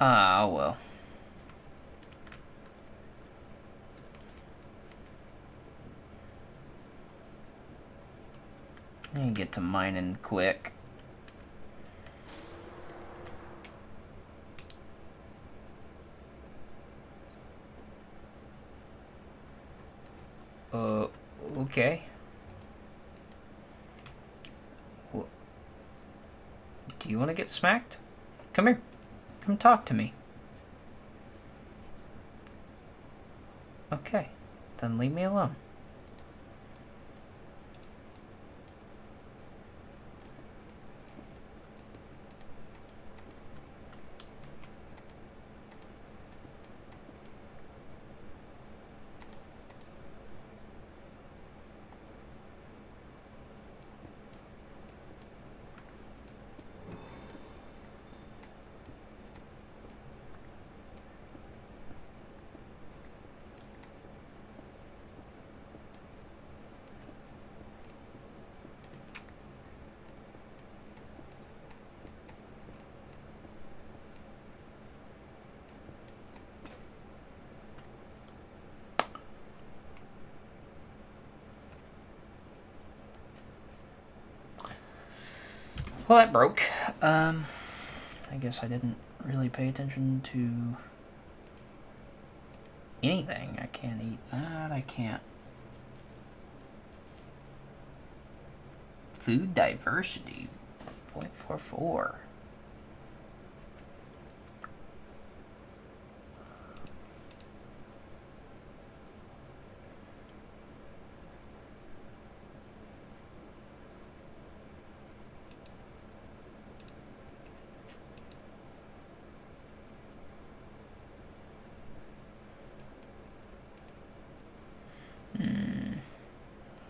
Ah, well. I need to get to mining quick. Okay. Do you want to get smacked? Come here. Come talk to me. Okay. Then leave me alone. Well, that broke. I guess I didn't really pay attention to anything. I can't eat that. I can't. Food diversity, 0.44.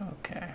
Okay.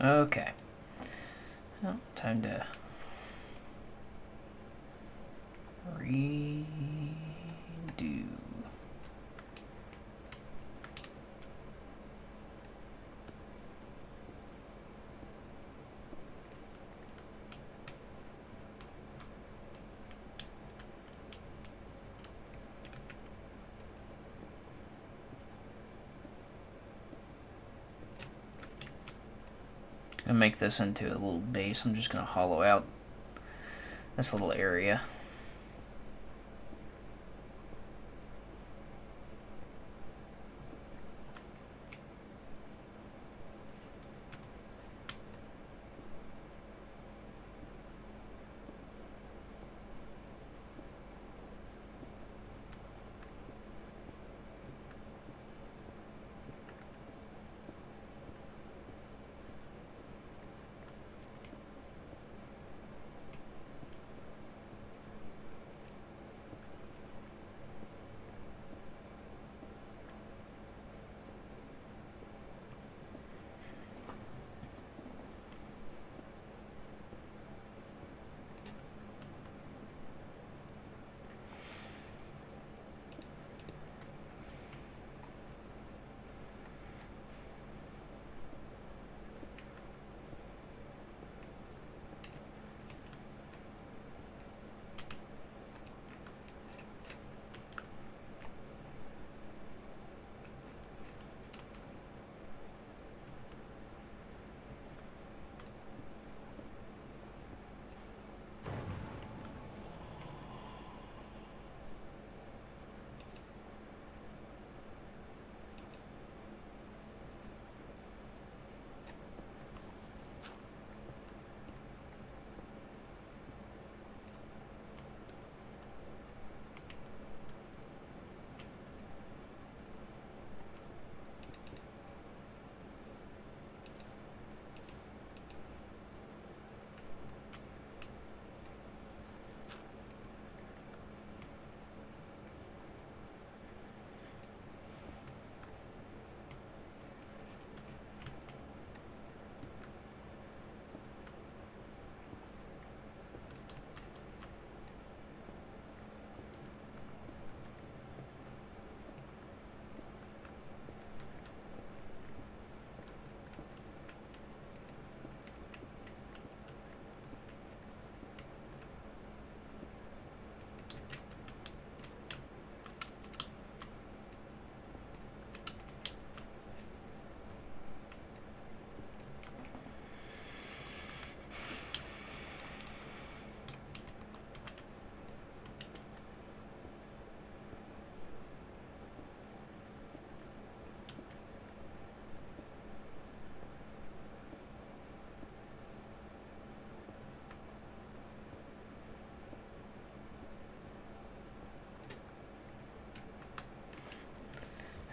Okay. Well, time to redo. And make this into a little base. I'm just going to hollow out this little area.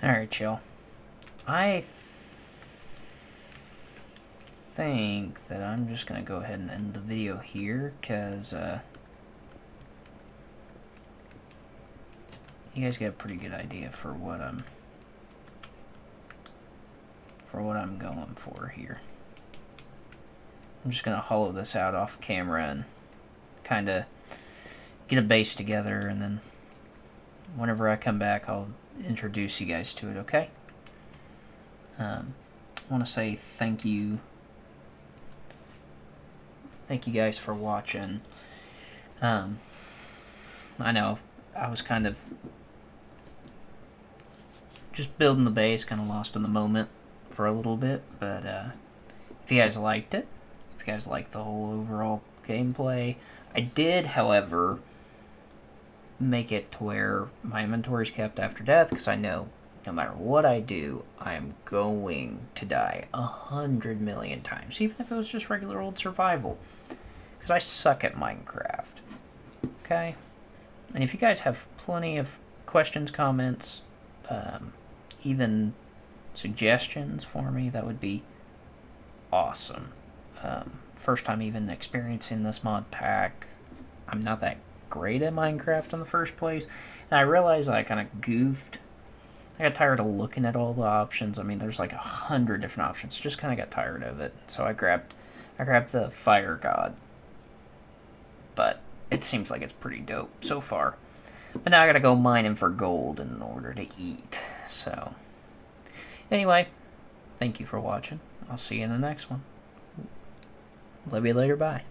Alright, chill. I think that I'm just going to go ahead and end the video here, because you guys get a pretty good idea for what I'm going for here. I'm just going to hollow this out off camera and kind of get a base together, and then whenever I come back, I'll introduce you guys to it, okay? I want to say thank you guys for watching. I know I was kind of just building the base, kind of lost in the moment for a little bit, but if you guys liked it, if you guys liked the whole overall gameplay, I did, however, make it to where my inventory is kept after death, because I know no matter what I do, I'm going to die 100 million times, even if it was just regular old survival, because I suck at Minecraft. Okay? And if you guys have plenty of questions, comments, even suggestions for me, that would be awesome. First time even experiencing this mod pack. I'm not that great at Minecraft in the first place, and I realized that I kind of goofed I got tired of looking at all the options. I mean, there's like 100 different options. Just kind of got tired of it. So I grabbed the Fire God. But it seems like it's pretty dope so far. But now I gotta go mining for gold in order to eat. So, anyway, thank you for watching. I'll see you in the next one. Love you later. Bye.